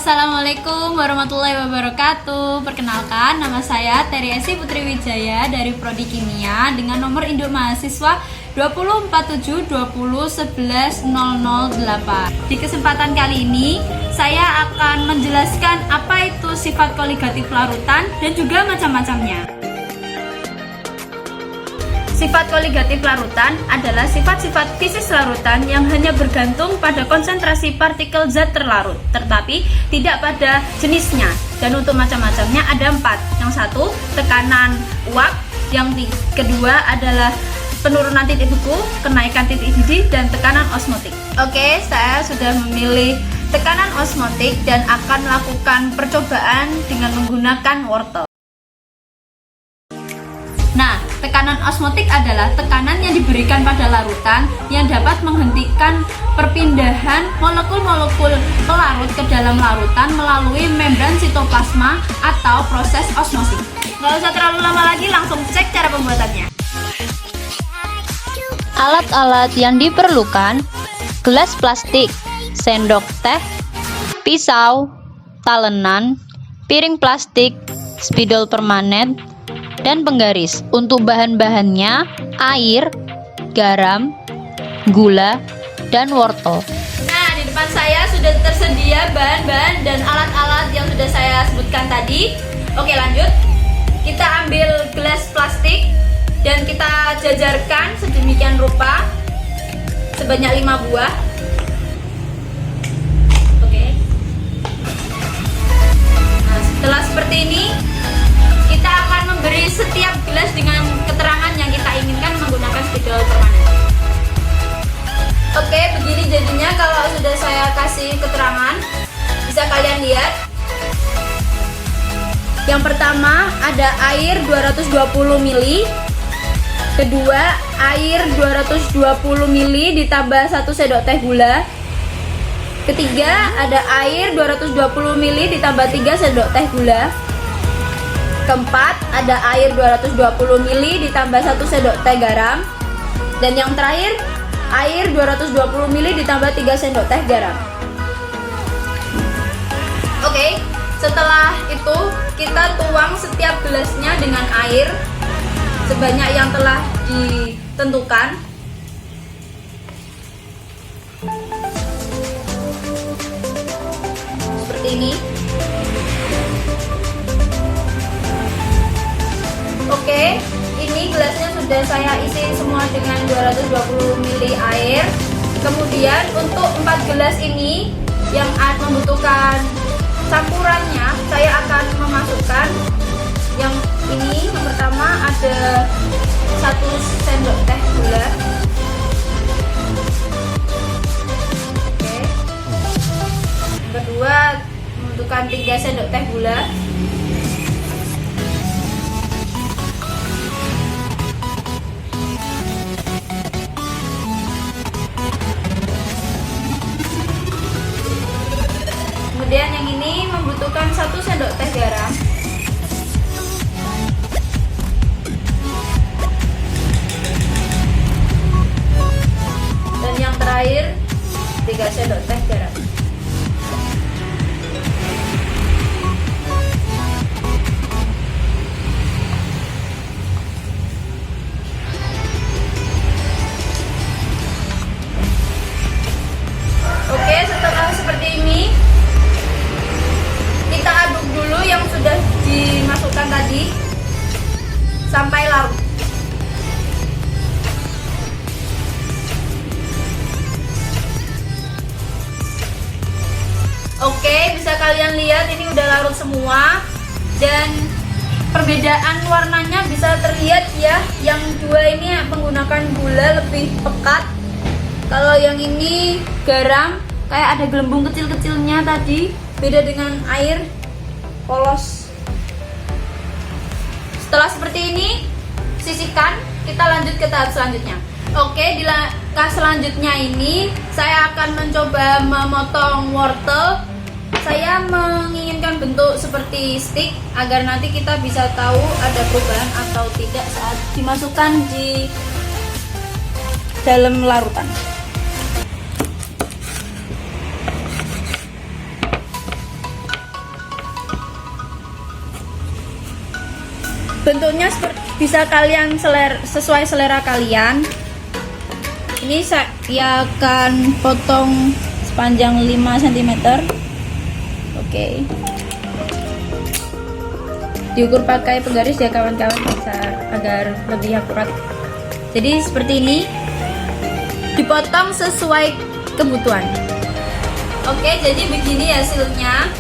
Assalamualaikum warahmatullahi wabarakatuh. Perkenalkan, nama saya Teriesi Putri Wijaya dari Prodi Kimia dengan nomor induk mahasiswa 204720110008. Di kesempatan kali ini, saya akan menjelaskan apa itu sifat koligatif larutan dan juga macam-macamnya. Sifat koligatif larutan adalah sifat-sifat fisis larutan yang hanya bergantung pada konsentrasi partikel zat terlarut, tetapi tidak pada jenisnya. Dan untuk macam-macamnya ada 4. Yang satu, tekanan uap. Yang kedua adalah penurunan titik beku, kenaikan titik didih, dan tekanan osmotik. Oke, saya sudah memilih tekanan osmotik dan akan melakukan percobaan dengan menggunakan wortel. Nah, tekanan osmotik adalah tekanan yang diberikan pada larutan yang dapat menghentikan perpindahan molekul-molekul pelarut ke dalam larutan melalui membran sitoplasma atau proses osmosis. Nggak usah terlalu lama lagi, langsung cek cara pembuatannya. Alat-alat yang diperlukan: gelas plastik, sendok teh, pisau, talenan, piring plastik, spidol permanen, dan penggaris. Untuk bahan-bahannya air, garam, gula, dan wortel. Nah, di depan saya sudah tersedia bahan-bahan dan alat-alat yang sudah saya sebutkan tadi. Oke, lanjut. Kita ambil gelas plastik dan kita jajarkan sedemikian rupa sebanyak 5 buah. Oke. Nah, setelah seperti ini, kita akan memberi setiap gelas dengan keterangan yang kita inginkan menggunakan spidol permanen. Oke, begini jadinya kalau sudah saya kasih keterangan. Bisa kalian lihat. Yang pertama ada air 220 ml. Kedua, air 220 ml ditambah 1 sendok teh gula. Ketiga, ada air 220 ml ditambah 3 sendok teh gula. Keempat, ada air 220 ml ditambah 1 sendok teh garam. Dan yang terakhir, air 220 ml ditambah 3 sendok teh garam. Oke, setelah itu kita tuang setiap gelasnya dengan air sebanyak yang telah ditentukan. Seperti ini. Oke, ini gelasnya sudah saya isi semua dengan 220 ml air. Kemudian untuk 4 gelas ini yang membutuhkan campurannya, saya akan memasukkan yang ini. Yang pertama ada 1 sendok teh gula. Oke. Yang kedua membutuhkan 3 sendok teh gula. Kemudian yang ini membutuhkan 1 sendok teh garam. Dan yang terakhir 3 sendok teh garam. Oke, setelah seperti ini kita aduk dulu yang sudah dimasukkan tadi sampai larut. Oke, bisa kalian lihat ini udah larut semua dan perbedaan warnanya bisa terlihat ya. Yang dua ini menggunakan gula lebih pekat. Kalau yang ini garam kayak ada gelembung kecil-kecilnya tadi. Beda dengan air polos. Setelah seperti ini, sisihkan. Kita lanjut ke tahap selanjutnya. Oke, di langkah selanjutnya ini saya akan mencoba memotong wortel. Saya menginginkan bentuk seperti stick agar nanti kita bisa tahu ada perubahan atau tidak saat dimasukkan di dalam larutan. bentuknya bisa kalian sesuai selera kalian. Ini saya akan potong sepanjang 5 cm. Oke. Diukur pakai penggaris ya kawan-kawan, agar lebih akurat. Jadi seperti ini, dipotong sesuai kebutuhan. Oke, jadi begini hasilnya,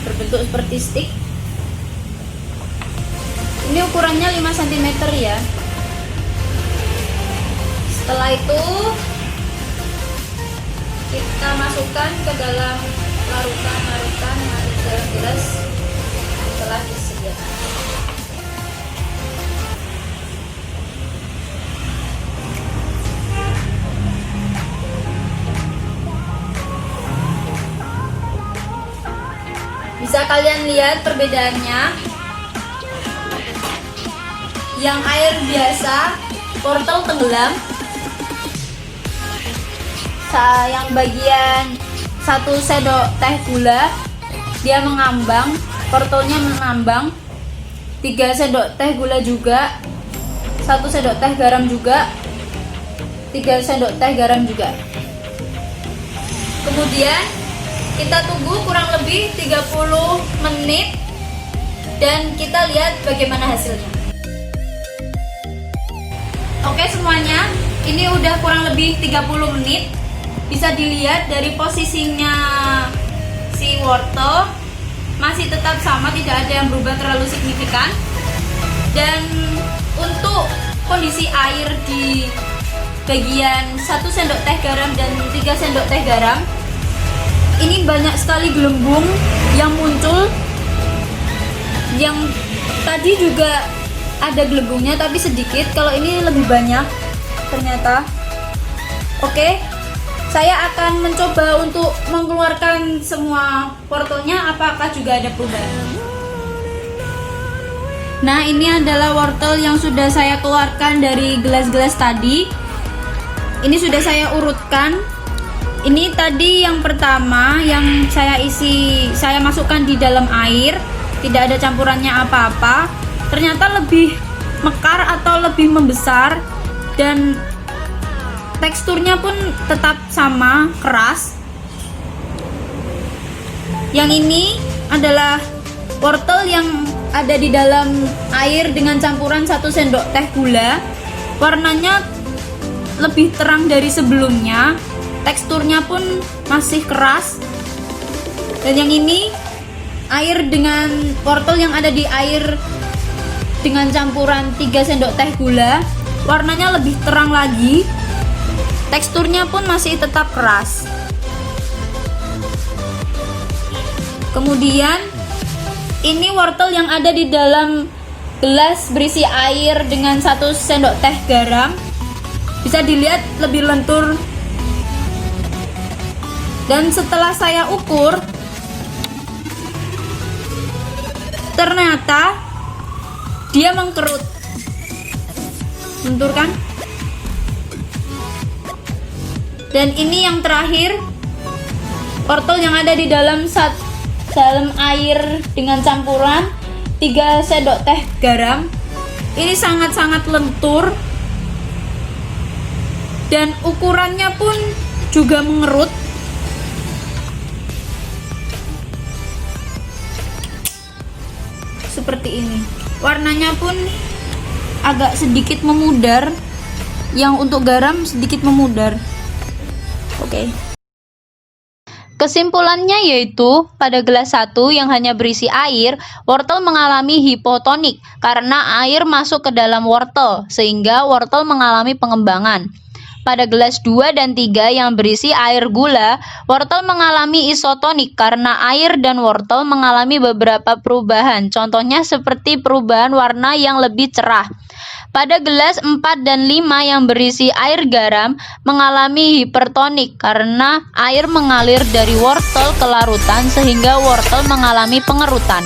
berbentuk seperti stick. Ini ukurannya 5 cm ya. Setelah itu kita masukkan ke dalam larutan dalam gelas telah disediakan. Bisa kalian lihat perbedaannya. Yang air biasa, wortel tenggelam. Yang bagian 1 sendok teh gula dia mengambang, wortelnya mengambang. 3 sendok teh gula juga, 1 sendok teh garam juga, 3 sendok teh garam juga. Kemudian kita tunggu kurang lebih 30 menit dan kita lihat bagaimana hasilnya. Oke semuanya, ini udah kurang lebih 30 menit. Bisa dilihat dari posisinya si wortel masih tetap sama, tidak ada yang berubah terlalu signifikan. Dan untuk kondisi air di bagian 1 sendok teh garam dan 3 sendok teh garam, ini banyak sekali gelembung yang muncul. Yang tadi juga ada gelembungnya tapi sedikit, kalau ini lebih banyak ternyata. Oke, saya akan mencoba untuk mengeluarkan semua wortelnya, apakah juga ada perubahan. Nah, ini adalah wortel yang sudah saya keluarkan dari gelas-gelas tadi. Ini sudah saya urutkan. Ini tadi yang pertama yang saya masukkan di dalam air, tidak ada campurannya apa-apa. Ternyata lebih mekar atau lebih membesar dan teksturnya pun tetap sama, keras. Yang ini adalah wortel yang ada di dalam air dengan campuran 1 sendok teh gula. Warnanya lebih terang dari sebelumnya, teksturnya pun masih keras. Dan yang ini air dengan wortel yang ada di air dengan campuran 3 sendok teh gula, warnanya lebih terang lagi. Teksturnya pun masih tetap keras. Kemudian ini wortel yang ada di dalam gelas berisi air dengan 1 sendok teh garam. Bisa dilihat lebih lentur. Dan setelah saya ukur, ternyata dia mengkerut. Lentur kan? Dan ini yang terakhir, wortel yang ada di dalam air dengan campuran 3 sendok teh garam. Ini sangat-sangat lentur dan ukurannya pun juga mengerut. Seperti ini. Warnanya pun agak sedikit memudar. Yang untuk garam sedikit memudar. Oke. Kesimpulannya yaitu, pada gelas 1 yang hanya berisi air, wortel mengalami hipotonik karena air masuk ke dalam wortel, sehingga wortel mengalami pengembangan. Pada gelas 2 dan 3 yang berisi air gula, wortel mengalami isotonik karena air dan wortel mengalami beberapa perubahan, contohnya seperti perubahan warna yang lebih cerah. Pada gelas 4 dan 5 yang berisi air garam mengalami hipertonik karena air mengalir dari wortel ke larutan sehingga wortel mengalami pengerutan.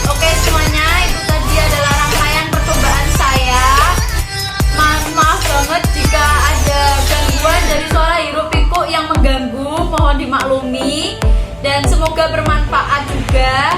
Oke semuanya, itu tadi adalah rangkaian percobaan saya. Maaf banget jika ada gangguan dari suara hiruk pikuk yang mengganggu, mohon dimaklumi. Dan semoga bermanfaat juga.